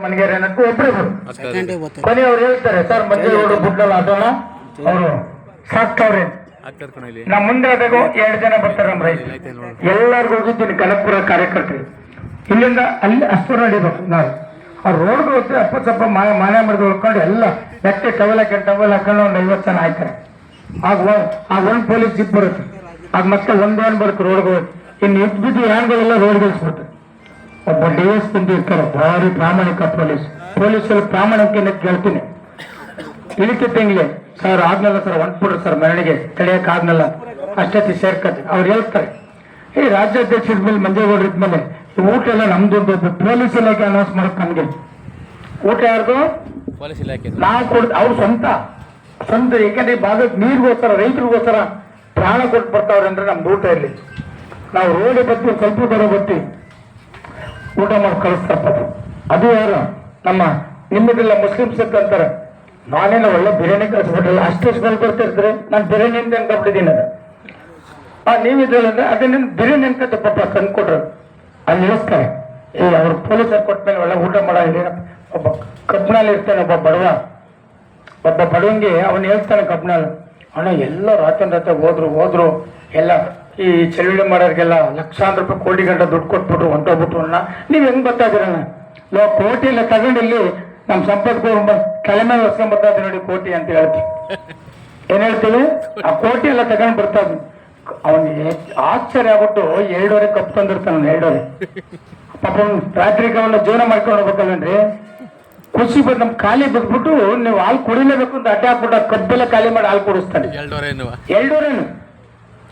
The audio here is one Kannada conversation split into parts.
ಮನೆಗೆ ಏನಕ್ಕೂ ಒಬ್ಬರೇ ಕೊನೆ ಅವ್ರು ಹೇಳ್ತಾರೆ ಸರ್ ಮಂಜೇಗೌಡರು ಬಿಡ್ಲಲ್ಲ ಅದನ್ನ ಅವರು ಸಾಕ್ತವ್ರೆ ನಮ್ಮ ಮುಂದೆ ಆದಾಗ 2 ಜನ ಬರ್ತಾರೆ ನಮ್ಮ ರೈತ ಎಲ್ಲರಿಗೂ ಹೋಗಿದ್ದೀನಿ ಕನಕಪುರ ಕಾರ್ಯಕರ್ತರು ಇಲ್ಲಿಂದ ಅಲ್ಲಿ ಅಷ್ಟು ನಡೀಬೇಕು ನಾವು ಆ ರೋಡ್ಗೆ ಹೋಗ್ತೀವಿ ಅಪ್ಪ ಮನೆ ಮರದ ಉಳ್ಕೊಂಡು ಎಲ್ಲ ನೆಟ್ಟೆ ಟವಲ್ ಹಾಕೊಂಡು ಒಂದು 50 ಜನ ಆಯ್ತಾರೆ ಆಗ ಒಂದು ಪೊಲೀಸ್ ಜಿಪ್ ಬರುತ್ತೆ ಆಗ ಮತ್ತೆ ಒಂದೇನು ಬರುತ್ತೆ ರೋಡ್ಗೆ ಹೋಗಿ ಇನ್ನು ಇದ್ಬಿದ್ದು ಯಾನ್ಗಳೆಲ್ಲ ರೋಡ್ಗಿಳಿಸ್ಬಿಡ್ತಾರೆ ಒಬ್ಬ DS ಪಿ ಇರ್ತಾರೆ ಭಾರಿ ಪ್ರಾಮಾಣಿಕ ಪೊಲೀಸರು ಪ್ರಾಮಾಣಿಕ ಕೇಳ್ತೀನಿ ಇಳಿಕೆ ತಿಂಗ್ಲಿ ಸರ್ ಆಗ್ನಲ್ಲ ಸರ್ ಹೊಂಟ್ಬಿಡ್ರಿ ಸರ್ ಮೆರವಣಿಗೆ ತಡೆಯಕ್ಕೆ ಆಗ್ನಲ್ಲ ಅಷ್ಟೊತ್ತಿ ಸೇರ್ಕತ್ತೆ ಅವ್ರು ಹೇಳ್ತಾರೆ ಈ ರಾಜ್ಯಾಧ್ಯಕ್ಷರ ಮೇಲೆ ಮಂಜೇಗೌಡರ ಇದ್ಮೇಲೆ ಊಟ ಎಲ್ಲ ನಮ್ದು ಪೊಲೀಸ್ ಇಲಾಖೆ ಅನೌನ್ಸ್ ಮಾಡಕ್ ನಮ್ಗೆ ಊಟ ಯಾರ್ದು ನಾವು ಕೊಡ್ ಅವ್ರು ಸ್ವಂತ ಯಾಕಂದ್ರೆ ಈ ಭಾಗಕ್ಕೆ ನೀರಿಗೋಸ್ಕರ ರೈತರಿಗೋಸ್ಕರ ಪ್ರಾಣ ಕೊಟ್ಟು ಬರ್ತಾವ್ರೆ ಅಂದ್ರೆ ನಮ್ದು ಊಟ ಇರಲಿ ನಾವು ರೋಡ್ ಬರ್ತೀವಿ ಸ್ವಲ್ಪ ದೂರ ಬರ್ತೀವಿ ಊಟ ಮಾಡಿ ಕಳಿಸ್ತಾರಪ್ಪ ಅದು ಯಾರು ನಮ್ಮ ನಿಮ್ಮದಿಲ್ಲ ಮುಸ್ಲಿಮ್ಸ್ ಅಂತಾರೆ ನಾನೇನೋ ಒಳ್ಳೆ ಬಿರಿಯಾನಿ ಕಳಿಸ್ಬಿಟ್ಟಿಲ್ಲ ಅಷ್ಟು ಸ್ಮೆಲ್ ಬರ್ತಿರ್ತಾರೆ ನಾನು ಬಿರಿಯಾನಿ ಅಂತ ಅನ್ಕೊಂಡ್ಬಿಟ್ಟಿದ್ದೀನಿ ಅದು ನೀವಿದ್ರಲ್ಲ ಅಂದ್ರೆ ಅದನ್ನ ಬಿರಿಯಾನಿ ಅನ್ಕತ್ತೆ ಪಾಪ ತಂದ್ಕೊಟ್ರು ಅಲ್ಲಿ ಇಳಿಸ್ತಾರೆ ಅವ್ರು ಪೊಲೀಸರು ಕೊಟ್ಮೇಲೆ ಒಳ್ಳೆ ಊಟ ಮಾಡೋ ಒಬ್ಬ ಕಬ್ನಲ್ಲಿ ಇರ್ತಾನೆ ಒಬ್ಬ ಬಡವಂಗೆ ಅವನು ಹೇಳ್ತಾನೆ ಕಬ್ನಲ್ಲಿ ಅಣ್ಣ ಎಲ್ಲ ರಾತ್ರಿ ಹೋದ್ರು ಎಲ್ಲ ಈ ಚಳುವಳಿ ಮಾಡೋರಿಗೆಲ್ಲ ಲಕ್ಷಾಂತರ ರೂಪಾಯಿ ಕೋಟಿ ಗಂಟೆ ದುಡ್ಡು ಕೊಟ್ಬಿಟ್ಟು ಹೊಂಟೋಗ್ಬಿಟ್ಟು ಅಣ್ಣ ನೀವು ಹೆಂಗ್ ಬರ್ತಾ ಇದೀರಣ್ಣ ಕೋಟಿ ಎಲ್ಲ ತಗೊಂಡು ಇಲ್ಲಿ ನಮ್ಮ ಸಂಪತ್ ತಲೆ ಮೇಲೆ ಹೊಸ್ಕೊಂಡ್ ಬರ್ತಾ ಇದ್ದೀವಿ ನೋಡಿ ಕೋಟಿ ಅಂತ ಹೇಳ್ತೀವಿ ಏನ್ ಹೇಳ್ತೀವಿ ಆ ಕೋಟಿ ಎಲ್ಲ ತಗೊಂಡು ಬರ್ತಾ ಇದ್ವಿ ಅವನಿಗೆ ಆಶ್ಚರ್ಯ ಆಗ್ಬಿಟ್ಟು 2.5 ಕಪ್ ತಂದಿರ್ತಾನ 2.5 ಪಾಪ ರಾತ್ರಿಗೆ ಅವನ್ನ ಜೀವನ ಮಾಡ್ಕೊಂಡು ಹೋಗ್ಬೇಕಲ್ವೇನ್ರಿ ಖುಷಿ ಬಂದು ನಮ್ ಖಾಲಿ ಬಿದ್ಬಿಟ್ಟು ನೀವು ಹಾಲು ಕುಡಿಲೇಬೇಕು ಅಂತ ಅಡ್ಡ ಹಾಕ್ಬಿಟ್ಟು ಕಬ್ಬೆಲ್ಲ ಖಾಲಿ ಮಾಡಿ ಹಾಲು ಕುಡಿಸ್ತಾನೆ 2.5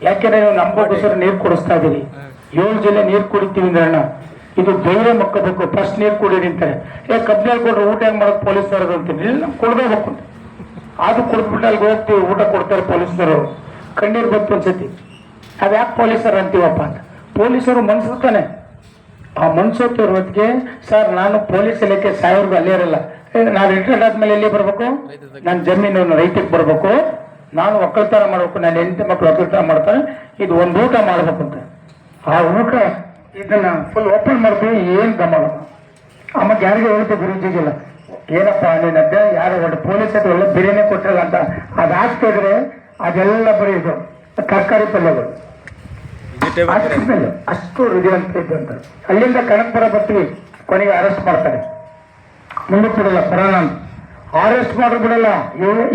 ಯಾಕೆಂದ್ರೆ ನೀವು ನಮ್ಗೋಸ್ಕರ ನೀರು ಕುಡಿಸ್ತಾ ಇದೀರಿ 7 ಜಿಲ್ಲೆ ನೀರು ಕುಡಿತೀವಿ ಅಂದ್ರೆ ಅಣ್ಣ ಇದು ಧೈರ್ಯ ಮಕ್ಕಬೇಕು ಫಸ್ಟ್ ನೀರು ಕುಡೀರಿ ಅಂತಾರೆ ಕಬ್ಬಿನಲ್ಲಿ ಕೊಡ್ರೆ ಊಟ ಹೆಂಗ್ ಮಾಡೋದು ಪೊಲೀಸರು ಅಂತೀನಿ ನಮ್ಗೆ ಕೊಡ್ಬೇಕು ಅಂತ ಅದು ಕುಡಿದ್ಬಿಟ್ಟು ಅಲ್ಲಿಗೆ ಹೋಗ್ತೀವಿ ಊಟ ಕೊಡ್ತಾರೆ ಪೊಲೀಸರು ಕಣ್ಣೀರು ಬಂತು ಅನ್ಸತಿ ಅದ್ಯಾಕೆ ಪೊಲೀಸರು ಅಂತೀವಪ್ಪ ಅಂತ ಪೊಲೀಸರು ಮನ್ಸಿರ್ತಾನೆ ಆ ಮನ್ಸೋತಿವ್ರ ಹೊತ್ತಿಗೆ ಸರ್ ನಾನು ಪೊಲೀಸ್ ಇಲಾಖೆ ಸಾಯೋರ್ಗು ಅಲ್ಲೇ ಇರಲ್ಲ ನಾನು ರಿಟೈರ್ಡ್ ಆದ್ಮೇಲೆ ಎಲ್ಲಿ ಬರ್ಬೇಕು ನನ್ನ ಜಮೀನು ರೈತಕ್ಕೆ ಬರ್ಬೇಕು ನಾನು ಒಕ್ಕಲ್ತನ ಮಾಡ್ಬೇಕು ನನ್ನ ಹೆಂಡತಿ ಮಕ್ಕಳು ಒಕ್ಕಲ್ತನ ಮಾಡ್ತಾರೆ ಇದು ಒಂದು ಊಟ ಮಾಡ್ಬೇಕು ಅಂತ ಆ ಊಟ ಇದನ್ನ ಫುಲ್ ಓಪನ್ ಮಾಡ್ತೀವಿ ಏನ್ ಗಮನ ಆಮೇಲೆ ಯಾರಿಗೂ ಹೇಳ್ತೀವಿ ಗುರುಜಿಗಿಲ್ಲ ಏನಪ್ಪ ನೀನ್ ಅದ್ದೆ ಯಾರು ಒಳ್ಳೆ ಪೊಲೀಸ್ ಹತ್ರ ಒಳ್ಳೆ ಬಿರಿಯಾನಿ ಕೊಟ್ಟಿರಲ್ಲ ಅಂತ ಅದಾಗ್ತಿದ್ರೆ ಅದೆಲ್ಲ ಬರೀ ಇದು ತರಕಾರಿ ಪಲ್ಯಗಳು ಅಷ್ಟು ಹೃದಯವಂತ ಇದ್ದಂತ ಅಲ್ಲಿಂದ ಕನಕಪುರ ಬರ್ತೀವಿ ಕೊನೆಗೆ ಅರೆಸ್ಟ್ ಮಾಡ್ತಾರೆ ಮುಂದಕ್ಕೆ ಬಿಡಲ್ಲ ಪುರಾಣ ಅರೆಸ್ಟ್ ಮಾಡ್ರು ಬಿಡಲ್ಲ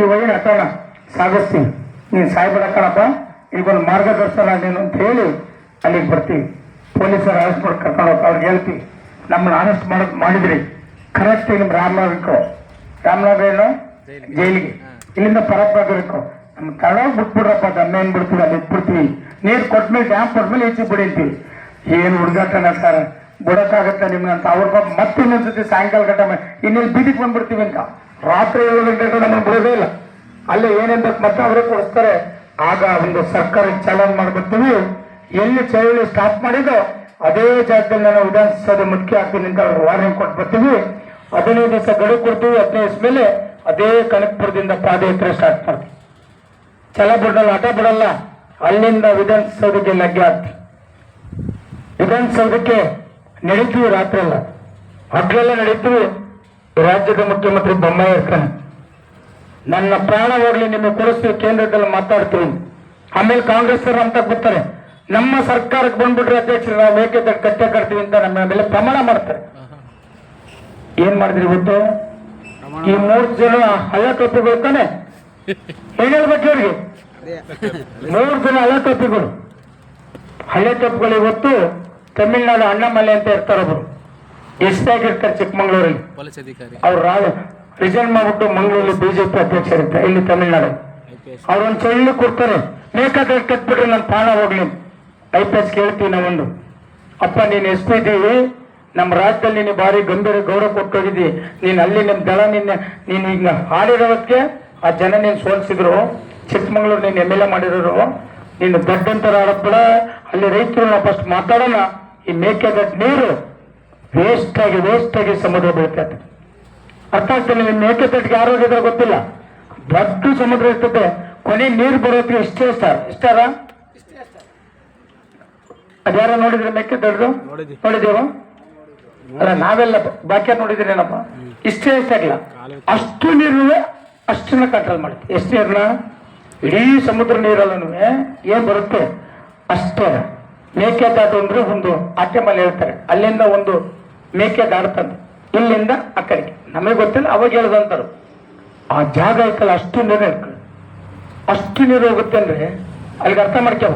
ಈ ವೈನ್ ಹಠಾಣ ಸಾಗಿಸ್ತೀವಿ ನೀನು ಸಾಯ್ಬಿಡ ಕಣಪ್ಪ ಈಗೊಂದು ಮಾರ್ಗದರ್ಶನ ನೀನು ಅಂತ ಹೇಳಿ ಅಲ್ಲಿಗೆ ಬರ್ತೀವಿ ಪೊಲೀಸರು ಅರೆಸ್ಟ್ ಮಾಡಿ ಕರ್ಕೊಂಡು ಹೋಗ್ತಾ ಅವ್ರಿಗೆ ಹೇಳ್ತೀವಿ ನಮ್ಮನ್ನ ಅರೆಸ್ಟ್ ಮಾಡಿದ್ರಿ ಕರೆಕ್ಟ್ ನಿಮ್ ರಾಮನಗರ ಏನು ಜೈಲಿಗೆ ಇಲ್ಲಿಂದ ಪರಪ್ಪಬೇಕು ನಮ್ಮ ತಡ ಬಿಟ್ಬಿಡ್ರಪ್ಪ ದಮ್ಮೆ ಏನ್ ಬಿಡ್ತೀವಿ ಅಲ್ಲಿ ಇಟ್ಬಿಡ್ತೀವಿ ನೀರು ಕೊಟ್ಮೇಲೆ ಡ್ಯಾಮ್ ಕೊಟ್ಮೇಲೆ ಹೆಚ್ಚು ಬಿಡಿಂತೀವಿ ಏನ್ ಹುಡುಗಾಟನ ಸರ್ ಬಿಡಕ್ಕಾಗತ್ತ ನಿಮ್ಗೆ ಅಂತ ಅವ್ರ ಪಾಪ ಮತ್ತೆ ಇನ್ನೊಂದ್ಸತಿ ಸಾಯಂಕಾಲ ಗಂಟೆ ಇನ್ನೆಲ್ಲಿ ಬೀದಿಗೆ ಬಂದ್ಬಿಡ್ತೀವಿ ಅಂತ ರಾತ್ರಿ 7 ಗಂಟೆ ನಮ್ಮನ್ನು ಬಿಡೋದೇ ಇಲ್ಲ ಅಲ್ಲೇ ಏನೇನ್ ಮತ್ತೆ ಅವರೇ ಕೊಡಿಸ್ತಾರೆ ಆಗ ಒಂದು ಸರ್ಕಾರಕ್ಕೆ ಚಾಲನ್ ಮಾಡ್ಬಿಡ್ತೀವಿ ಎಲ್ಲಿ ಚಳುವಳಿ ಸ್ಟಾಪ್ ಮಾಡಿದೋ ಅದೇ ಜಾಗದಲ್ಲಿ ನಾನು ವಿಧಾನಸೌಧ ಮುಖ್ಯ ಆಗ್ತೀನಿ ಅಂತ ಅವ್ರಿಗೆ ವಾರ್ನಿಂಗ್ ಕೊಟ್ಟು ಬರ್ತೀವಿ 15 ದಿವಸ ಗಡುವು ಕೊಡ್ತೀವಿ 15 ದಿವಸ ಮೇಲೆ ಅದೇ ಕನಕಪುರದಿಂದ ಪಾದಯಾತ್ರೆ ಸ್ಟಾರ್ಟ್ ಮಾಡ್ತೀವಿ ಛಲ ಬಿಡಲ್ಲ ಹಠ ಬಿಡಲ್ಲ ಅಲ್ಲಿಂದ ವಿಧಾನಸೌಧಕ್ಕೆ ಲಗ್ಗೆ ಆಗ್ತೀವಿ ವಿಧಾನಸೌಧಕ್ಕೆ ನಡೀತೀವಿ ರಾತ್ರಿ ಎಲ್ಲ ಹಗ್ಲೆಲ್ಲ ನಡೀತೀವಿ ರಾಜ್ಯದ ಮುಖ್ಯಮಂತ್ರಿ ಬೊಮ್ಮಾಯಿ ಇರ್ತಾನೆ ನನ್ನ ಪ್ರಾಣ ಹೋಗ್ಲಿ ನಿಮಗೆ ಕೊಡಿಸ್ತೀವಿ ಕೇಂದ್ರದಲ್ಲಿ ಮಾತಾಡ್ತೀವಿ ಆಮೇಲೆ ಕಾಂಗ್ರೆಸ್ ಅಂತ ಗೊತ್ತಾರೆ ನಮ್ಮ ಸರ್ಕಾರಕ್ಕೆ ಬಂದ್ಬಿಟ್ರೆ ಅಧ್ಯಕ್ಷರು ನಾವು ಮೇಕೆದಾಟು ಕಟ್ಟೆ ಕಟ್ತೀವಿ ಅಂತ ನಮ್ಮ ಮೇಲೆ ಪ್ರಮಾಣ ಮಾಡ್ತಾರೆ ಏನ್ ಮಾಡಿದ್ರಿ ಇವತ್ತು ಈ 3 ಜನ ಹಳೆ ಟೋಪಿಗಳು ತಾನೆ ಏನ್ ಹೇಳ್ಬೇಕು ಇವ್ರಿಗೆ 3 ಜನ ಹಳೆ ಟೋಪಿಗಳು ಇವತ್ತು ತಮಿಳ್ನಾಡು ಅಣ್ಣಾಮಲೈ ಅಂತ ಇರ್ತಾರೊಬ್ರು ಎಷ್ಟಾಗಿರ್ತಾರೆ ಚಿಕ್ಕಮಂಗ್ಳೂರಲ್ಲಿ ಅವ್ರು ರಿಸೈನ್ ಮಾಡ್ಬಿಟ್ಟು ಮಂಗಳೂರಲ್ಲಿ ಬಿಜೆಪಿ ಅಧ್ಯಕ್ಷರಿರ್ತಾರೆ ಇಲ್ಲಿ ತಮಿಳ್ನಾಡು ಅವ್ರೊಂದು ಚಳ್ಳಿ ಕೊಡ್ತಾರೆ ಮೇಕೆದಾಟು ಕಟ್ಬಿಟ್ರೆ ನನ್ನ ಪ್ರಾಣ ಹೋಗ್ಲಿ IPS ಕೇಳ್ತೀವಿ ನಾವೊಂದು ಅಪ್ಪ ನೀನು SP ಇದ್ದೀವಿ ನಮ್ಮ ರಾಜ್ಯದಲ್ಲಿ ನೀನು ಭಾರಿ ಗಂಭೀರ ಗೌರವ ಕೊಟ್ಟೋಗಿದ್ದಿ ನೀನು ಅಲ್ಲಿ ನಿಮ್ಮ ದಳ ನೀನು ಈಗ ಹಾಡಿರೋದಕ್ಕೆ ಆ ಜನ ನೀನು ಸೋಲಿಸಿದ್ರು ಚಿಕ್ಕಮಂಗ್ಳೂರು ನೀನು MLA ಮಾಡಿರೋರು ನೀನು ದೊಡ್ಡಂತರ ಆಡಬೇಡ ಅಲ್ಲಿ ರೈತರು ನಾವು ಫಸ್ಟ್ ಮಾತಾಡೋಣ ಈ ಮೇಕೆದಾಟು ನೀರು ವೇಸ್ಟ್ ಆಗಿ ಸಮುದ್ರ ಬೀಳ್ತೈತೆ ಅರ್ಥ ಆಗ್ತಾನೆ ನಿಮ್ಮ ಮೇಕೆದಾಟಿಗೆ ಯಾರು ಹೋಗಿದ್ರೆ ಗೊತ್ತಿಲ್ಲ ದೊಡ್ಡ ಸಮುದ್ರ ಇರ್ತದೆ ಕೊನೆ ನೀರು ಬರೋದಕ್ಕೆ ಇಷ್ಟಾರ ಅದ್ಯಾರ ನೋಡಿದ್ರೆ ಮೇಕೆದಾಟು ನೋಡಿದೇವ ಅಲ್ಲ ನಾವೆಲ್ಲ ಬಾಕಿ ನೋಡಿದ್ರೇನಪ್ಪ ಇಷ್ಟೇ ಆಗಿಲ್ಲ, ಅಷ್ಟು ನೀರುವೆ ಅಷ್ಟನ್ನ ಕಂಟ್ರೋಲ್ ಮಾಡುತ್ತೆ. ಎಷ್ಟು ನೀರನ್ನ ಇಡೀ ಸಮುದ್ರ ನೀರಲ್ಲೂ ಏನ್ ಬರುತ್ತೆ ಅಷ್ಟೇ. ಮೇಕೆದಾಟು ಅಂದ್ರೆ ಒಂದು ಆಟೆ ಮೇಲೆ ಹೇಳ್ತಾರೆ, ಅಲ್ಲಿಂದ ಒಂದು ಮೇಕೆ ದಾಡ್ತಂತೆ ಇಲ್ಲಿಂದ ಆ ಕಡೆಗೆ, ನಮಗೆ ಗೊತ್ತಿಲ್ಲ ಅವಾಗ ಹೇಳ್ದಂತಾರು. ಆ ಜಾಗ ಐತಲ್ಲ ಅಷ್ಟು ನೀರು ಇರ್ಕೊಳ್ಳಿ, ಅಷ್ಟು ನೀರು ಹೋಗುತ್ತೆ ಅಂದ್ರೆ ಅಲ್ಲಿಗೆ ಅರ್ಥ ಮಾಡ್ಕ್ಯಾವ.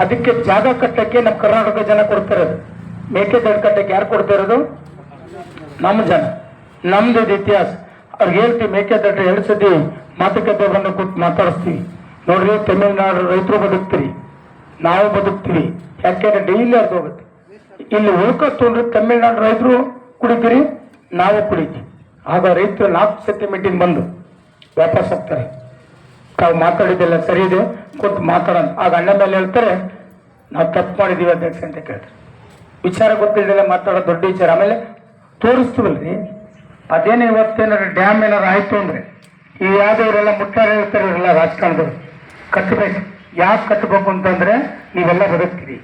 ಅದಕ್ಕೆ ಜಾಗ ಕಟ್ಟಕ್ಕೆ ನಮ್ಮ ಕರ್ನಾಟಕ ಜನ ಕೊಡ್ತಾ ಇರೋದು. ಮೇಕೆದಾಟು ಕಟ್ಟಕ್ಕೆ ಯಾರು ಕೊಡ್ತಾ ಇರೋದು? ನಮ್ಮ ಜನ, ನಮ್ದು ಇತಿಹಾಸ. ಅವ್ರಿಗೆ ಹೇಳ್ತೀವಿ ಮೇಕೆದಾಟು 2 ಸತಿ ಮಾತುಕತೆ ಬಂದು ಕೂತು ಮಾತಾಡಿಸ್ತೀವಿ. ನೋಡ್ರಿ ತಮಿಳ್ನಾಡು ರೈತರು ಬದುಕ್ತೀರಿ, ನಾವು ಬದುಕ್ತೀವಿ, ಯಾಕೆಂದ್ರೆ ಡೈಲಿ ಅರ್ಧ ಹೋಗುತ್ತೆ. ಇಲ್ಲಿ ಉಳ್ಕೊತ್ತಂದ್ರೆ ತಮಿಳ್ನಾಡು ರೈತರು ಕುಡಿತೀರಿ, ನಾವು ಕುಡಿತೀವಿ. ಆಗ ರೈತರು 4 ಸತಿ ಮೀಟಿಂಗ್ ಬಂದು ವಾಪಸ್ ಹೋಗ್ತಾರೆ. ತಾವು ಮಾತಾಡಿದ್ದೆಲ್ಲ ಸರಿ ಇದೆ ಕೂತು ಮಾತಾಡೋಣ. ಆಗ ಅಣ್ಣ ಮೇಲೆ ಹೇಳ್ತಾರೆ ನಾವು ತಪ್ಪು ಮಾಡಿದೀವಿ ಅಧ್ಯಕ್ಷ ಅಂತ ಕೇಳ್ತಾರೆ. ವಿಚಾರ ಗೊತ್ತಿದ್ದೆಲ್ಲ ಮಾತಾಡೋದು ದೊಡ್ಡ ವಿಚಾರ. ಆಮೇಲೆ ತೋರಿಸ್ತೀವಲ್ರಿ, ಅದೇನೇ ಇವತ್ತೇನಾದ್ರು ಡ್ಯಾಮ್ ಏನಾದ್ರು ಆಯ್ತು ಅಂದ್ರೆ ಈ ಯಾವ್ದವರೆಲ್ಲ ಮುಟ್ಟಾರ ಹೇಳ್ತಾರೆ, ಇವರೆಲ್ಲ ರಾಜಕಾರಣದವರು ಕಟ್ಟಬೇಕು. ಯಾಕೆ ಕಟ್ಟಬೇಕು ಅಂತಂದ್ರೆ ನೀವೆಲ್ಲ ಬದುಕ್ತೀರಿ,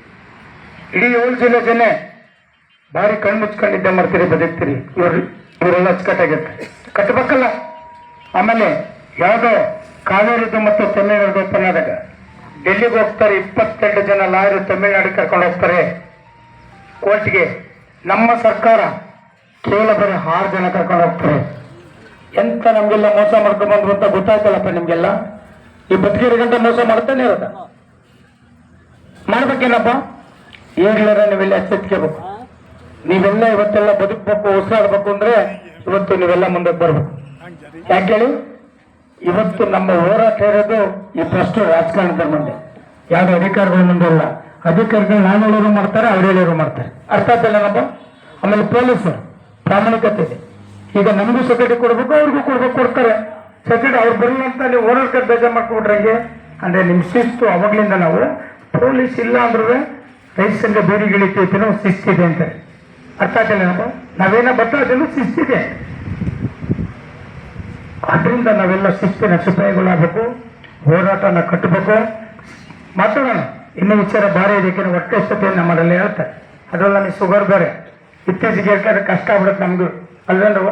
ಇಡೀ 7 ಜಿಲ್ಲೆ ಜನ ಭಾರಿ ಕಣ್ಣು ಮುಚ್ಕೊಂಡಿದ್ದೆ ಮಾಡ್ತೀರಿ, ಬದುಕ್ತೀರಿ. ಇವರೆಲ್ಲ ಅಚ್ಚುಕಟ್ಟಾಗಿರ್ತಾರೆ, ಕಟ್ಟಬೇಕಲ್ಲ. ಆಮೇಲೆ ಯಾವುದೋ ಕಾವೇರಿದು ಮತ್ತು ತಮಿಳುನಾಡು ಒಪ್ಪಂದದಾಗ ಡೆಲ್ಲಿಗೆ ಹೋಗ್ತಾರೆ, 22 ಜನ ಲಾಯರು ತಮಿಳುನಾಡಿಗೆ ಕರ್ಕೊಂಡು ಹೋಗ್ತಾರೆ ಕೋರ್ಟ್ಗೆ. ನಮ್ಮ ಸರ್ಕಾರ ಕೇವಲ ಬರೀ 6 ಜನ ಕರ್ಕೊಂಡು ಹೋಗ್ತಾರೆ. ಎಂತ ನಮ್ಗೆಲ್ಲ ಮೋಸ ಮಾಡ್ಕೊಂಡು ಬಂದ್ರು ಅಂತ ಗೊತ್ತಾಯ್ತಲ್ಲಪ್ಪ ನಿಮ್ಗೆಲ್ಲ. ಈ ಬದುಕಿರ ಗಂಟೆ ಮೋಸ ಮಾಡ್ತಾನೆ ಇರೋದ ಮಾಡ್ಬೇಕೇನಪ್ಪ? ಈಗಲೇ ನೀವೆಲ್ಲ ಎಚ್ಚೆತ್ಕೋಬೇಕು. ನೀವೆಲ್ಲ ಇವತ್ತೆಲ್ಲ ಬದುಕಬೇಕು, ಉಸಿರಾಡ್ಬೇಕು ಅಂದ್ರೆ ಇವತ್ತು ನೀವೆಲ್ಲ ಮುಂದಕ್ಕೆ ಬರ್ಬೇಕು. ಯಾಕೆ ಹೇಳಿ, ಇವತ್ತು ನಮ್ಮ ಹೋರಾಟ ಇರೋದು ಈ ಭ್ರಷ್ಟ ರಾಜಕಾರಣದ ಮುಂದೆ, ಯಾವ್ದು ಅಧಿಕಾರಿಗಳ ಮುಂದೆ ಅಲ್ಲ. ಅಧಿಕಾರಿಗಳು ನಾನು ಹೇಳೋರು ಮಾಡ್ತಾರೆ, ಅವ್ರು ಹೇಳೋರು ಮಾಡ್ತಾರೆ. ಅರ್ಥ ಆಗ್ತಿಲ್ಲನಪ್ಪ. ಆಮೇಲೆ ಪೊಲೀಸರು ಪ್ರಾಮಾಣಿಕತೆ ಇದೆ. ಈಗ ನಮಗೂ ಸೆಕ್ಯೂರಿಟಿ ಕೊಡ್ಬೇಕು, ಅವ್ರಿಗೂ ಕೊಡ್ತಾರೆ ಸೆಕ್ಯೂರಿಟಿ. ಅವ್ರು ಬರಲ್ಲ ಅಂತ ನೀವು ಹೋರಾಟ ಬೇಜಾರು ಮಾಡ್ಕೊಬಿಟ್ರೆ ಹಂಗೆ ಅಂದ್ರೆ ನಿಮ್ ಶಿಸ್ತು. ಅವಾಗ್ಲಿಂದ ನಾವು ಪೊಲೀಸ್ ಇಲ್ಲ ಅಂದ್ರೂ ರೈತ ಸಂಘ ಬೇಡಿಗಳಿತೈತೆ ನಾವು ಶಿಸ್ತಿದೆ ಅಂತಾರೆ. ಅರ್ಥ ಆಗ್ತಿಲ್ಲನಪ್ಪ. ನಾವೇನೋ ಬರ್ತದೇನು ಶಿಸ್ತಿದೆ. ಅದರಿಂದ ನಾವೆಲ್ಲ ಶಿಸ್ತಿನ ಸಿಪಾಯಿಗಳಾಗಬೇಕು, ಹೋರಾಟನ ಕಟ್ಟಬೇಕು. ಮಾತಾಡೋಣ, ಇನ್ನೂ ವಿಚಾರ ಭಾರಿ ಇದಕ್ಕೆ ಹೊಟ್ಟೆ ಸ್ಥಿತಿಯನ್ನು ನಮ್ಮಲ್ಲಿ ಹೇಳ್ತಾರೆ. ಅದ್ರಲ್ಲಿ ನಮಗೆ ಶುಗರ್ ಬೇರೆ, ಇತ್ತೀಚೆಗೆ ಹೇಳ್ತಾರೆ ಕಷ್ಟ ಆಗ್ಬಿಡುತ್ತೆ ನಮ್ದು ಅಲ್ವೇನ್ರವ,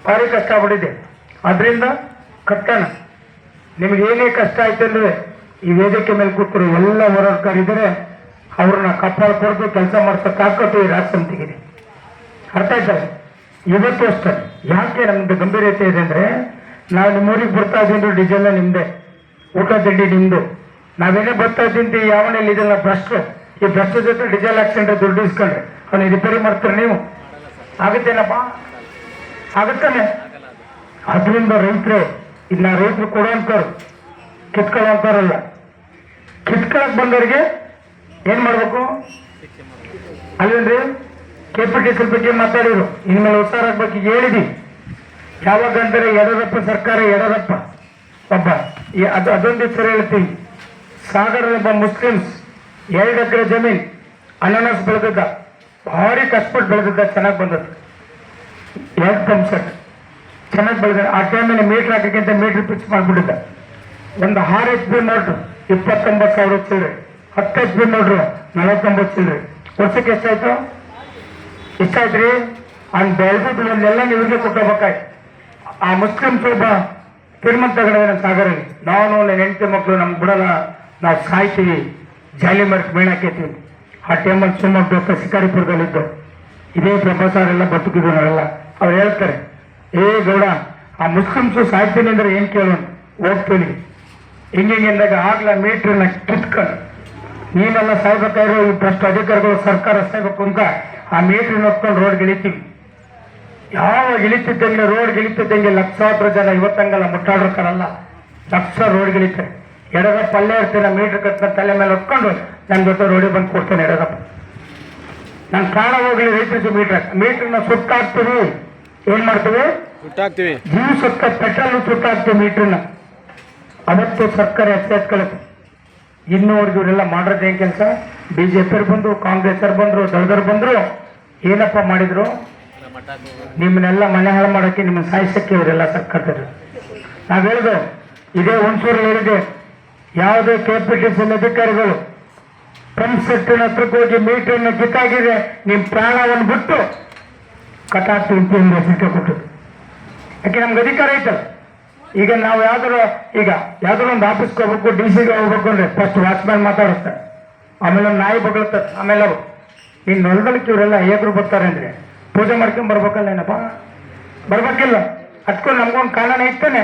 ಭಾರಿ ಕಷ್ಟ ಆಗ್ಬಿಟ್ಟಿದೆ. ಅದರಿಂದ ಕಟ್ಟೋಣ. ನಿಮ್ಗೆ ಏನೇ ಕಷ್ಟ ಆಯ್ತು ಅಂದ್ರೆ ಈ ವೇದಿಕೆ ಮೇಲೆ ಕೂತರು ಎಲ್ಲ ಹೋರಾಟಗಾರಿದ್ದಾರೆ, ಅವ್ರನ್ನ ಕಪ್ಪಾಳ ಕೊಡ್ದು ಕೆಲಸ ಮಾಡ್ತಾ ತಾಕತ್ತು ಈ ರಾಜ್ಯ ಸಮಿತಿಗಿದೆ. ಅರ್ಥ ಆಯ್ತಾರೆ. ಇವತ್ತು ಅಷ್ಟೇ ಯಾಕೆ ನಮ್ದು ಗಂಭೀರತೆ ಇದೆ ಅಂದ್ರೆ, ನಾವು ನಿಮ್ಮೂರಿಗೆ ಬರ್ತಾ ಇದ್ದೀವಿ, ಡೀಸೆಲ್ ನಿಮ್ದೆ, ಊಟ ತಿಂಡಿ ನಿಮ್ದು. ನಾವೇನೇ ಬರ್ತಾ ಇದ್ದೀನಿ ಯಾವನಲ್ಲಿ ಇದೆಲ್ಲ ಭ್ರಷ್ಟರು. ಈ ಭ್ರಷ್ಟ ಜೊತೆ ಡೀಸೆಲ್ ಹಾಕ್ಸ್ಕೊಂಡ್ರೆ ದುಡ್ಡು ಇಸ್ಕೊಂಡ್ರೆ ಅವನು ರಿಪೇರಿ ಮಾಡ್ತಾರೆ. ನೀವು ಆಗುತ್ತೇನಪ್ಪ? ಆಗುತ್ತಾನೆ. ಅದರಿಂದ ರೈತರು ಇನ್ನ ರೈತರು ಕೊಡೋಂತಾರು ಕಿತ್ಕೊಳ್ಳೋಂತಾರಲ್ಲ, ಕಿತ್ಕೊಳ್ಳಕ್ ಬಂದವರಿಗೆ ಏನ್ ಮಾಡ್ಬೇಕು ಅಲ್ವೇನ್ರಿ? KPTC ಬಗ್ಗೆ ಮಾತಾಡಿದ್ರು, ಇನ್ಮೇಲೆ ಹುಷಾರಾಗ್ಬೇಕು. ಈಗ ಹೇಳಿದ್ವಿ ಯಾವಾಗ ಅಂದರೆ ಯಡಿಯೂರಪ್ಪ ಸರ್ಕಾರ, ಯಡಿಯೂರಪ್ಪ ಒಬ್ಬ ಅದೊಂದು ಸರಿ ಹೇಳ್ತೀವಿ. ಸಾಗರದೊಬ್ಬ ಮುಸ್ಲಿಮ್ಸ್ 2 ಎಕರೆ ಜಮೀನ್ ಅನಾನಸ್ ಬೆಳೆದಿದ್ದ, ಭಾರಿ ಕಷ್ಟಪಟ್ಟು ಬೆಳೆದಿದ್ದ, ಚೆನ್ನಾಗಿ ಬಂದದ್ದು. 2 ಪಂಪ್ ಸೆಟ್ ಚೆನ್ನಾಗಿ ಬೆಳೆದ. ಆ ಟೈಮಲ್ಲಿ ಮೀಟ್ರ್ ಹಾಕಕ್ಕಿಂತ ಮೀಟ್ರ್ ಫಿಕ್ಸ್ ಮಾಡಿಬಿಟ್ಟಿದ್ದ. ಒಂದು 6 HP ನೋಟ್ರು 29,000 ಚಿಲ್ಲರೆ, 10 HP ನೋಟ್ರು 49 ಚಿಲ್ಲರೆ. ವರ್ಷಕ್ಕೆ ಎಷ್ಟಾಯ್ತು? ಎಷ್ಟಾಯ್ತ್ರಿ? ಅವ್ನು ಬೆಳೆದಿದ್ದು ಒಂದೆಲ್ಲ ಇವ್ರಿಗೆ ಕೊಟ್ಟೋಗ್ಬೇಕಾಯ್ತು. ಆ ಮುಸ್ಲಿಮ್ಸ್ ಒಬ್ಬ ತೀರ್ಮಾನ ತಗೊಂಡಿದೆ ನಮ್ಮ ಸಾಗರಲ್ಲಿ, ನಾನು ನನ್ನ ಹೆಂಡತಿ ಮಕ್ಕಳು ನಮ್ಗೆ ಬಿಡಲ್ಲ, ನಾವು ಸಾಯ್ತೀವಿ, ಜಾಲಿ ಮರಕ್ಕೆ ಮೇಣಾಕೈತೀವಿ. ಆ ಟೈಮಲ್ಲಿ ಶಿವಮೊಗ್ಗ ಶಿಕಾರಿಪುರದಲ್ಲಿದ್ದು ಇದೇ ಪ್ರೊಫೆಸರ್ ಎಲ್ಲ ಬದುಕಿದ್ರು ನಾವೆಲ್ಲ. ಅವ್ರು ಹೇಳ್ತಾರೆ, ಏ ಗೌಡ ಆ ಮುಸ್ಲಿಮ್ಸು ಸಾಯ್ತೀನಿ ಅಂದ್ರೆ ಏನು ಕೇಳೋಣ, ಹೋಗ್ತೀನಿ ಹಿಂಗಿಂದಾಗ ಆಗ್ಲ ಮೀಟ್ರನ್ನ ಕಿತ್ಕೊಂಡು ನೀನೆಲ್ಲ ಸಾಯ್ಬೇಕಾದ್ರೆ ಈ ಭ್ರಷ್ಟ ಅಧಿಕಾರಿಗಳು ಸರ್ಕಾರ ಸಾಯ್ಬೇಕು ಅಂತ ಆ ಮೀಟ್ರನ್ನ ಹೊತ್ಕೊಂಡು ರೋಡ್ಗೆ ಇಳಿತೀವಿ. ಯಾವಾಗ ಇಳಿತಿದ್ದಂಗೆ ರೋಡ್ಗೆ ಇಳಿತಿದ್ದಂಗೆ ಲಕ್ಷಾಂತರ ಜನ, ಇವತ್ತಂಗಲ್ಲ ಮುಟ್ಟಾಡ್ರಕ್ಕಲ್ಲ, ಲಕ್ಷ ರೋಡ್ಗೆ ಇಳಿತಾರೆ. ಯಡಿಯೂರಪ್ಪ ಅಲ್ಲೇ ಇರ್ತೀನಿ, ಮೀಟ್ರ್ ಕಟ್ಟ ತಲೆ ಮೇಲೆ ಹೊತ್ಕೊಂಡು ನನ್ನ ಜೊತೆ ರೋಡಿಗೆ ಬಂದು ಕೊಡ್ತೇನೆ ಯಡಿಯೂರಪ್ಪ. ನಾನು ಕಾಣ ಹೋಗ್ಲಿ ರೈತರಿಗೆ ಮೀಟ್ರನ್ನ ಸುಟ್ಟಾಕ್ತೀವಿ. ಏನ್ ಮಾಡ್ತೀವಿ? ಸುಟ್ಟಾಕ್ತೀವಿ. ಜೀವ ಸುತ್ತ ಪೆಟ್ರೋಲ್ ಸುಟ್ಟಾಕ್ತೀವಿ ಮೀಟ್ರನ್ನ. ಅವತ್ತು ಸರ್ಕಾರ ಎಚ್ಚೆತ್ಕೊಳ್ಳುತ್ತೆ. ಇನ್ನೂವರೆಗೆ ಇವರೆಲ್ಲ ಮಾಡೋದು ಏನ್ ಕೆಲಸ? BJP ಬಂದ್ರು, ಕಾಂಗ್ರೆಸ್ ಬಂದ್ರು, ದಳದವ್ರು ಬಂದ್ರು, ಏನಪ್ಪ ಮಾಡಿದ್ರು? ನಿಮ್ಮನ್ನೆಲ್ಲ ಮನೆ ಹಾಳು ಮಾಡೋಕ್ಕೆ, ನಿಮ್ಮನ್ನ ಸಾಯಿಸಕ್ಕೆ ಇವರೆಲ್ಲ ಸರ್ಕಾರದಲ್ಲಿ. ನಾವು ಹೇಳಿದೆ, ಇದೇ ಹುಣಸೂರು ಹೇಳಿದೆ, ಯಾವುದೇ KPTC ಅಧಿಕಾರಿಗಳು ಪಂಪ್ ಸೆಟ್ಟಿನ ಹತ್ರಕ್ಕೆ ಹೋಗಿ ಮೀಟರ್ನ ಕಿತ್ತಾಗಿದೆ, ನಿಮ್ಮ ಪ್ರಾಣವನ್ನು ಬಿಟ್ಟು ಕಟಾಕ್ತಿ ಅಂತ ಒಂದು ಹೆಸರಿಕೆ ಕೊಟ್ಟದ್ದು. ಯಾಕೆ ನಮ್ಗೆ ಅಧಿಕಾರ ಐತಲ್ಲ. ಈಗ ನಾವು ಯಾವ್ದಾದ್ರು ಒಂದು ಆಫೀಸ್ಗೆ ಹೋಗ್ಬೇಕು, DC ಹೋಗ್ಬೇಕು ಅಂದ್ರೆ ಫಸ್ಟ್ ವಾಚ್ಮ್ಯಾನ್ ಮಾತಾಡಿಸ್ತಾರೆ, ಆಮೇಲೆ ಒಂದು ನಾಯಿ ಬಗಳ್ತಾರೆ, ಆಮೇಲೆ ಅವು ಇನ್ನು ಹೊಲದಕ್ಕೆ ಇವರೆಲ್ಲ ಹೇಗ್ರು ಬರ್ತಾರೆ ಅಂದ್ರೆ ಪೂಜೆ ಮಾಡ್ಕೊಂಡ್ ಬರ್ಬೇಕಲ್ಲ ಏನಪ್ಪ, ಬರ್ಬೇಕಿಲ್ಲ. ಅದಕ್ಕೂ ನಮ್ಗೊಂದು ಕಾನೂನು ಐತಾನೆ.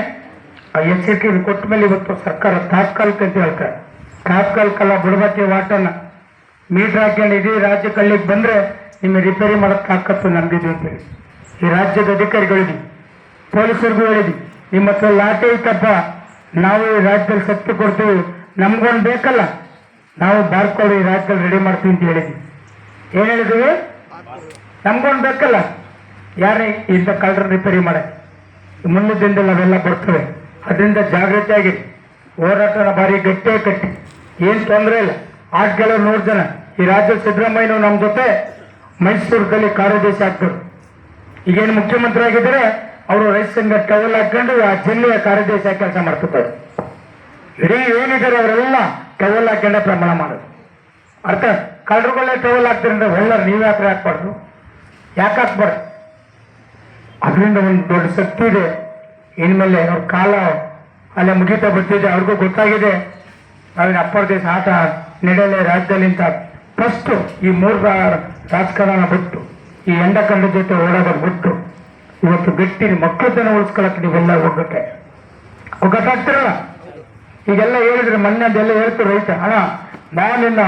ಆ ಎಚ್ಚರಿಕೆ ಕೊಟ್ಟ ಮೇಲೆ ಇವತ್ತು ಸರ್ಕಾರ ತಾತ್ಕಾಲಿಕ ಅಂತ ಹೇಳ್ತಾರೆ. ತಾತ್ಕಾಲಿಕಲ್ಲ, ಬಿಡ್ಬಾಕಿ ವಾಟನ್ನ ಮೀಟರ್ ಹಾಕೊಂಡು ಇಡೀ ರಾಜ್ಯಕ್ಕೆ ಅಲ್ಲಿಗೆ ಬಂದ್ರೆ ನಿಮಗೆ ರಿಪೇರಿ ಮಾಡೋಕ್ಕೆ ತಾಕತ್ತು ನಮ್ದಿದೆ ಅಂತೇಳಿ ಈ ರಾಜ್ಯದ ಅಧಿಕಾರಿಗಳಿದ್ವಿ, ಪೊಲೀಸರಿಗೂ ಹೇಳಿದ್ವಿ, ನಿಮ್ಮ ಹತ್ರ ಲಾಟೆ ಐತಪ್ಪ, ನಾವು ಈ ರಾಜ್ಯದಲ್ಲಿ ಶಕ್ತಿ ಕೊಡ್ತೀವಿ, ನಮ್ಗೊಂದು ಬೇಕಲ್ಲ, ನಾವು ಬಾರ್ಕೋಡ್ ಈ ರಾಜ್ಯದಲ್ಲಿ ರೆಡಿ ಮಾಡ್ತೀವಿ ಅಂತ ಹೇಳಿದ್ವಿ. ಏನು ಹೇಳಿದ್ವಿ? ನಮ್ಗೊಂದು ಬೇಕಲ್ಲ, ಯಾರೇ ಇಂಥ ಕಳ್ಳರ ರಿಪೇರಿ ಮಾಡಕ್ಕೆ ಮುಂದಿನ ದಿನದಲ್ಲಿ ಅವೆಲ್ಲ ಬರ್ತವೆ. ಅದರಿಂದ ಜಾಗೃತಿ ಆಗಿರಿ. ಹೋರಾಟನ ಭಾರಿ ಗಟ್ಟಿಯಾಗಿ ಕಟ್ಟಿ, ಏನು ತೊಂದರೆ ಇಲ್ಲ. ಆಟಗಳ 100 ಜನ ಈ ರಾಜ್ಯದ ಸಿದ್ದರಾಮಯ್ಯನವರು ನಮ್ಮ ಜೊತೆ ಮೈಸೂರಲ್ಲಿ ಕಾರ್ಯದರ್ಶಿ ಆಗ್ತರು. ಈಗೇನು ಮುಖ್ಯಮಂತ್ರಿ ಆಗಿದ್ದಾರೆ, ಅವರು ರೈತ ಸಂಘ ಟವಲ್ ಹಾಕೊಂಡು ಆ ಜಿಲ್ಲೆಯ ಕಾರ್ಯದರ್ಶಿ ಆಗಿ ಕೆಲಸ ಮಾಡ್ತಿರ್ತಾರೆ. ಇಡೀ ಏನಿದ್ದಾರೆ ಅವರೆಲ್ಲ ಟವಲ್ ಹಾಕೊಂಡೆ ಪ್ರಮಾಣ ಮಾಡೋದು. ಅರ್ಥ? ಕಳ್ಳರುಗಳೇ ಟವಲ್ ಹಾಕ್ತಿರಂದ್ರೆ ಎಲ್ಲರೂ ನೀವೇ ಯಾತ್ರೆ ಹಾಕ್ಬಾರ್ದು, ಯಾಕೆ ಹಾಕ್ಬಾರ್ದು? ಅದರಿಂದ ಒಂದು ದೊಡ್ಡ ಶಕ್ತಿ ಇದೆ. ಇನ್ಮೇಲೆ ಅವ್ರ ಕಾಲ ಅಲ್ಲೇ ಮುಗಿತಾ ಬರ್ತಿದೆ, ಅವ್ರಿಗೂ ಗೊತ್ತಾಗಿದೆ ನಾವಿನ ಅಪ್ಪರ ದೇಶ ಆಟ ನಡೆಯಲೇ ರಾಜ್ಯದಲ್ಲಿ ಅಂತ. ಫಸ್ಟು ಈ 3 ರಾಜಕಾರಣ ಬಿಟ್ಟು ಈ ಎಂಡಕಂಡ ಜೊತೆ ಓಡಾಡೋದು ಬಿಟ್ಟು ಇವತ್ತು ಗಟ್ಟಿ ಮಕ್ಕಳತನ ಉಳಿಸ್ಕೊಳಕ್ಕೆ ನೀವೆಲ್ಲ ಒಗ್ಗಟ್ಟಾಗ್ತಿರಲ್ಲ. ಈಗೆಲ್ಲ ಹೇಳಿದ್ರೆ ಮೊನ್ನೆ ಅದೆಲ್ಲ ಹೇಳ್ತಾರೆ ರೈತ ಅಣ್ಣ ನಾನಿಲ್ಲ,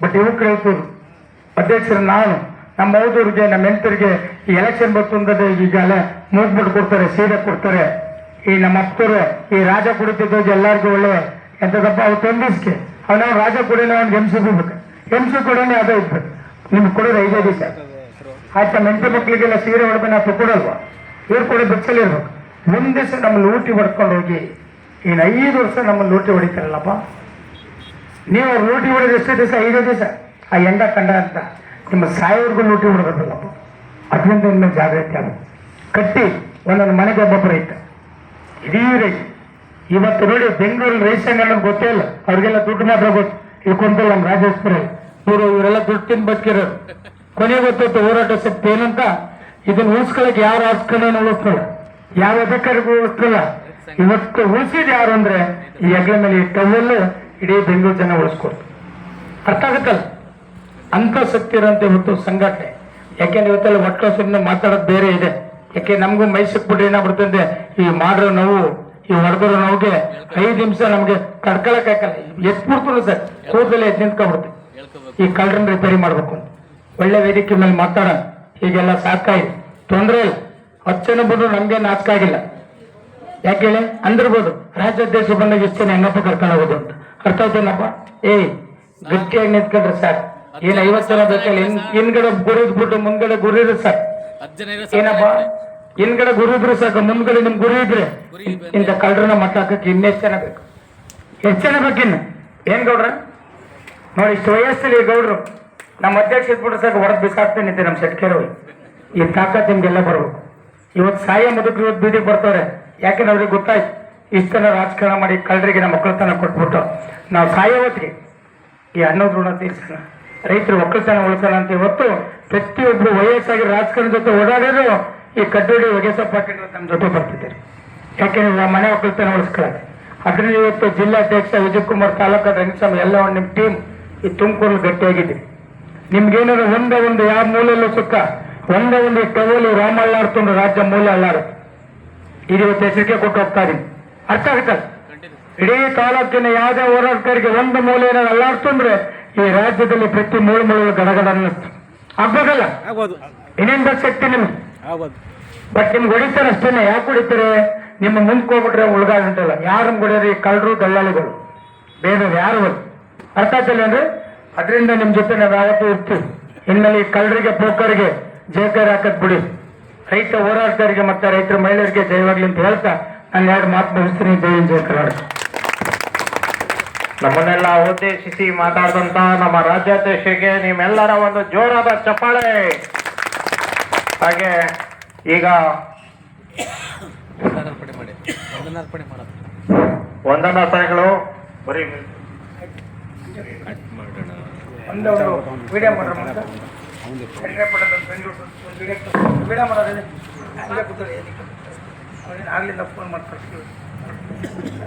ಬಟ್ ಯುವಕರು ಹೇಳ್ತರು ಅಧ್ಯಕ್ಷರು ನಾನು ನಮ್ಮ ಓದೂರಿಗೆ ನಮ್ಮ ಹೆಂಡರಿಗೆ ಈ ಎಲೆಕ್ಷನ್ ಬರ್ತಂದ್ರೆ ಈಗಲೇ ಮೂಗ್ಬಿಟ್ಟು ಕೊಡ್ತಾರೆ, ಸೀರೆ ಕೊಡ್ತಾರೆ. ಈ ನಮ್ಮ ಅಪ್ಪರು ಈ ರಾಜ ಕುಡಿತಿದ್ದ ಎಲ್ಲರಿಗೂ ಒಳ್ಳೆ ಎಂತದಪ್ಪ ಅವ್ರು ತಂದಿಸ್ಕೆ ಅವನ ರಾಜ ಕುಡಿನ ಅವ್ನಿಗೆ MC ಬಿಡ್ಬೇಕು, MC ಕೊಡೋನೆ ಅದೇ ಇದ್ಬೇಕು. ನಿಮ್ಗೆ ಕೊಡೋದು 5 ದಿವಸ ಆಯ್ತಾ? ಮೆಂಟೆ ಮಕ್ಕಳಿಗೆಲ್ಲ ಸೀರೆ ಹೊಡೆದ ನಾವು ಕೊಡಲ್ವಾ? ಇವ್ರು ಕೊಡೋ ಬೆಚ್ಚಲ್ಲಿ ಇರ್ಬೇಕು. ಒಂದು ದಿವಸ ನಮ್ಮ ಲೂಟಿ ಹೊಡ್ಕೊಂಡು ಹೋಗಿ ಇನ್ನು 5 ವರ್ಷ ನಮ್ಮ ಲೂಟಿ ಹೊಡಿತಾರಲ್ಲಪ್ಪ. ನೀವು ಅವ್ರು ಲೂಟಿ ಹೊಡೆದು ಎಷ್ಟು ದಿವಸ? 5 ದಿವಸ. ಆ ಎಂಡ ಕಂಡ ಅಂತ ನಿಮ್ಮ ಸಾಯೋರ್ಗೂ ಲೂಟಿ ಹೊಡೆದಲ್ಲಪ್ಪ. ಅದರಿಂದ ಇನ್ಮೇಲೆ ಜಾಗೃತಿ ಆಗ ಕಟ್ಟಿ ಒಂದೊಂದು ಮನೆಗೆ ಒಬ್ಬೊಬ್ಬರು ರೈತ, ಇಡೀ ರೈತ. ಇವತ್ತು ನೋಡಿ ಬೆಂಗಳೂರಲ್ಲಿ ರೈತ ಸಂಘ ಅನ್ನೋದು ಗೊತ್ತೇ ಇಲ್ಲ, ಅವ್ರಿಗೆಲ್ಲ ದುಡ್ಡು ಮಾತ್ರ ಗೊತ್ತು. ಇಳ್ಕೊಂತಲ್ಲ ನಮ್ಮ ರಾಜೇಶ್ವರ ಇವರೆಲ್ಲ ದುಡ್ಡು ತಿಂದು ಬದುಕಿರೋರು. ಕೊನೆಗೆ ಗೊತ್ತೈತೆ ಹೋರಾಟ ಶಕ್ತಿ ಏನಂತ. ಇದನ್ನ ಉಳಿಸ್ಕೊಳಕ್ಕೆ ಯಾರು ರಾಜಕಾರಣ ಉಳಿಸ್ಕೊಳ್ಳ, ಯಾವ ಅಧಿಕಾರಿಗೂ ಉಳಿಸ್ಕೊಳ್ಳ. ಇವತ್ತು ಉಳಿಸಿದ್ ಯಾರು ಅಂದ್ರೆ ಈ ಹೆಗ್ಲ ಮೇಲೆ ಈ ಟವಲ್ಲು ಇಡೀ ಬೆಂಗಳೂರು ಜನ ಉಳಿಸ್ಕೊಡ್ತು. ಅರ್ಥ ಆಗುತ್ತಲ್ಲ, ಅಂತ ಶಕ್ತಿ ಇರೋಂತ ಇವತ್ತು ಸಂಘಟನೆ. ಯಾಕೆಂದ್ರೆ ಇವತ್ತೆಲ್ಲ ಒಟ್ಟು ಸುಮ್ಮನೆ ಮಾತಾಡೋದು ಬೇರೆ ಇದೆ. ಯಾಕೆ ನಮಗೂ ಮೈಸೂರು ಬಿಟ್ರೆ ಏನಾಗ್ಬಿಡ್ತಂದ್ರೆ ಈ ಮಾಡ್ರೋ ನೋವು, ಈ ಹೊಡೆದ್ರು ನೋವಿಗೆ 5 ನಿಮಿಷ ನಮಗೆ ಕಡ್ಕೊಳಕ್ ಹಾಕಲ್ಲ, ಎತ್ಬಿಡ್ತಾರೆ ಸರ್, ಕೂದಲೇ ಎದ್ದು ನಿಂತ್ಕೊಬಿಡ್ತೀವಿ. ಈ ಕಳ್ಳರನ್ನ ರಿಪೇರಿ ಮಾಡ್ಬೇಕು ಅಂತ ಒಳ್ಳೆ ವೇದಿಕೆ ಮೇಲೆ ಮಾತಾಡೋಣ. ಹೀಗೆಲ್ಲ ಸಾಕಾಗಿದೆ, ತೊಂದರೆ ಇಲ್ಲ. 10 ಜನ ಬಂದ್ರು ನಮ್ಗೆ ನಾಚಿಕ ಆಗಿಲ್ಲ. ಯಾಕೆ ಹೇಳಿ ಅಂದಿರ್ಬೋದು ರಾಜ್ಯಾಧ್ಯಕ್ಷ ಬಂದಾಗ ಇಷ್ಟು ಜನ ಹೆಂಗಪ್ಪ ಕರ್ಕೊಂಡು ಹೋಗೋದು ಅಂತ. ಅರ್ಥ ಆಯ್ತೇನಪ್ಪ? ಗಟ್ಟಿಯಾಗಿ ನಿಂತ್ಕೊಂಡ್ರೆ ಸರ್, ಏನ್ 50 ಜನ ಬೇಕಲ್ಲ, ಹಿಂದ್ಗಡೆ ಗುರಿದ್ಬಿಟ್ಟು ಮುಂದ್ಗಡೆ ಗುರಿದ್ರು ಸರ್. ಏನಪ್ಪ ಹಿಂದ್ಗಡೆ ಗುರು ಇದ್ರು ಸಾಕು, ಮುಂದ್ಗಡೆ ನಿಮ್ ಗುರು ಇದ್ರೆ ಇಂಥ ಕಳ್ಳರನ್ನ ಮಟ್ಟ ಹಾಕಕ್ಕೆ ಇನ್ನೆಷ್ಟು ಜನ ಬೇಕು? ಎಷ್ಟು ಜನ ಬೇಕಿನ್ನು? ಏನ್ ಗೌಡ್ರ ನೋಡಿ, ಇಷ್ಟು ವಯಸ್ಸಲ್ಲಿ ಗೌಡ್ರು ನಮ್ಮ ಅಧ್ಯಕ್ಷ ಇದ್ಬಿಟ್ರೆ ಸಾಕು ಹೊರಗೆ ಬಿಸಾಕ್ತೇನೆ ನಮ್ಮ ಸೆಟ್ಕೇರು. ಈ ತಾಕತ್ ನಿಮ್ಗೆಲ್ಲ ಬರ್ಬೇಕು. ಇವತ್ತು ಸಾಯ ಮುದುಕರು ಇವತ್ತು ಬೀದಿಗೆ ಬರ್ತಾರೆ. ಯಾಕೆಂದ್ರೆ ಅವ್ರಿಗೆ ಗೊತ್ತಾಯ್ತು ಇಷ್ಟು ಜನ ರಾಜಕಾರಣ ಮಾಡಿ ಕಳ್ಳರಿಗೆ ನಮ್ಮ ಒಕ್ಕಲ್ತನ ಕೊಟ್ಬಿಟ್ಟು ನಾವು ಸಾಯೋ ಹೊತ್ತಿಗೆ ಈ ಅನ್ನದ ಋಣ ತೀರ್ಸೋಣ, ರೈತರು ಒಕ್ಕಲ್ತನ ಉಳಿಸೋಣ ಅಂತ ಇವತ್ತು ಪ್ರತಿಯೊಬ್ಬರು ವಯಸ್ಸಾಗಿ ರಾಜಕಾರಣ ಜೊತೆ ಓಡಾಡೋರು ಈ ಕಡ್ಡೋಡಿ ಹೊಗೆಸ ಪಾಟೀಲ್ ನಮ್ಮ ಜೊತೆ ಬರ್ತಿದ್ದಾರೆ. ಯಾಕೆಂದ್ರೆ ಮನೆ ಒಕ್ಕಲ್ತನ ಉಳಿಸ್ಕೊಳ್ಳೋದು. ಅದರಿಂದ ಇವತ್ತು ಜಿಲ್ಲಾಧ್ಯಕ್ಷ ವಿಜಯ್ ಕುಮಾರ್, ತಾಲೂಕು ರಂಗಸ್ವಾಮಿ ಎಲ್ಲ ನಿಮ್ಮ ಟೀಮ್ ಈ ತುಮಕೂರು ಗಟ್ಟಿಯಾಗಿದೆ. ನಿಮ್ಗೇನಾದ್ರು ಒಂದು ಯಾವ ಮೂಲೆಯಲ್ಲೂ ಸುತ್ತ ಒಂದು ಟವಲು ರಾಮ ಅಲ್ಲಾಡ್ಕೊಂಡು ರಾಜ್ಯ ಮೂಲೆ ಅಲ್ಲಾಡುತ್ತೆ. ಇದು ಇವತ್ತು ಎಚ್ಚರಿಕೆ ಕೊಟ್ಟು ಹೋಗ್ತಾ ಇದೀನಿ. ಅರ್ಥ ಆಗುತ್ತಲ್ಲ, ಇಡೀ ತಾಲೂಕಿನ ಯಾವುದೇ ಹೋರಾಟಗಾರಿಗೆ ಒಂದು ಮೂಲೆ ಏನಾದ್ರು ಅಲ್ಲಾಡ್ತಂದ್ರೆ ಈ ರಾಜ್ಯದಲ್ಲಿ ಪ್ರತಿ ಮೂಳೆ ಗಡಗಡ ಅನ್ನಿಸ್ತು. ಆಗ್ಬೋದಲ್ಲ? ಇನ್ನೇನ್ ಬಸ್ ಶಕ್ತಿ ನಿಮ್ಗೆ. ಬಟ್ ನಿಮ್ಗೆ ಹೊಡಿತಾರೆ ಅಷ್ಟೇನೆ. ಯಾಕೆ ಹೊಡಿತಾರೆ? ನಿಮ್ಮ ಮುಂದಕ್ಕೆ ಹೋಗ್ಬಿಟ್ರೆ ಉಳ್ಗಾಡುಂಟಲ್ಲ, ಯಾರು ಹೊಡಿಯೋರು? ಈ ಕಳ್ಳರು ದಲ್ಲಾಳಿಗಳು, ಬೇರೆ ಯಾರು ಅರ್ಥ ಆಗ್ತಿಲ್ಲ ಅಂದ್ರೆ. ಅದರಿಂದ ನಿಮ್ ಜೊತೆ ನಾವು ಯಾವತ್ತೂ ಇರ್ತೀವಿ. ಇನ್ಮೇಲೆ ಈ ಕಳ್ಳರಿಗೆ ಪೋಕರಿಗೆ ಜಯಕಾರ ಹಾಕದ್ ಬಿಡಿ. ರೈತ ಹೋರಾಟಗಾರಿಗೆ ಮತ್ತೆ ರೈತರ ಮಹಿಳೆಯರಿಗೆ ಜಯವಾಗ್ಲಿ ಅಂತ ಹೇಳ್ತಾ ನಾನು 2 ಮಾತು ಮುಗಿಸ್ತೀನಿ. ಜೈ ಹಿಂದ್, ಜೈ ಕರ್ನಾಟಕ. ನಮ್ಮನ್ನೆಲ್ಲ ಉದ್ದೇಶಿಸಿ ಮಾತಾಡಿದಂತ ನಮ್ಮ ರಾಜ್ಯಾಧ್ಯಕ್ಷರಿಗೆ ನಿಮ್ಮೆಲ್ಲರ ಒಂದು ಜೋರಾದ ಚಪ್ಪಾಳೆ. ಹಾಗೆ ಈಗ ವಂದನಾರ್ಪಣೆಗಳು ಬರೀ ವಿಡಿಯೋ ಮಾಡ್ರ ಚಂದ್ರಪಟ್ಟಣ ಬೆಂಗಳೂರು ವಿಡಿಯೋ ಮಾಡೋದಿದೆ ಹಂಗೆ ಕೂತ್ಕೊಳ್ಳಿ ಆಗಲಿಲ್ಲ ಫೋನ್ ಮಾಡ್ಕೊಳ್ತೀವಿ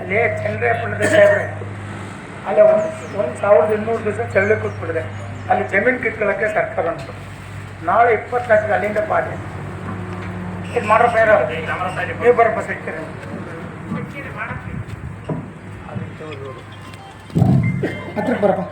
ಅಲ್ಲಿ ಚಂದ್ರಪಟ್ಟಣದ ಸಾಹೇಬ್ರೆ ಅಲ್ಲಿ 1200 ದಿವಸ ಚಳ್ಳೆ ಕೂತ್ಬಿಟ್ಟಿದೆ ಅಲ್ಲಿ ಜಮೀನು ಕಿತ್ಕೊಳ್ಳೋಕ್ಕೆ ಸರ್ಕಾರ ಉಂಟು ನಾಳೆ 24 ಅಲ್ಲಿಂದ ಪಾರ್ಟಿ ಇದು ಮಾಡೋ ಬೇರೆ ನೀವು ಬರಪ್ಪ ಸಿಗ್ತೀರಿ ಹತ್ರಕ್ಕೆ ಬರಪ್ಪ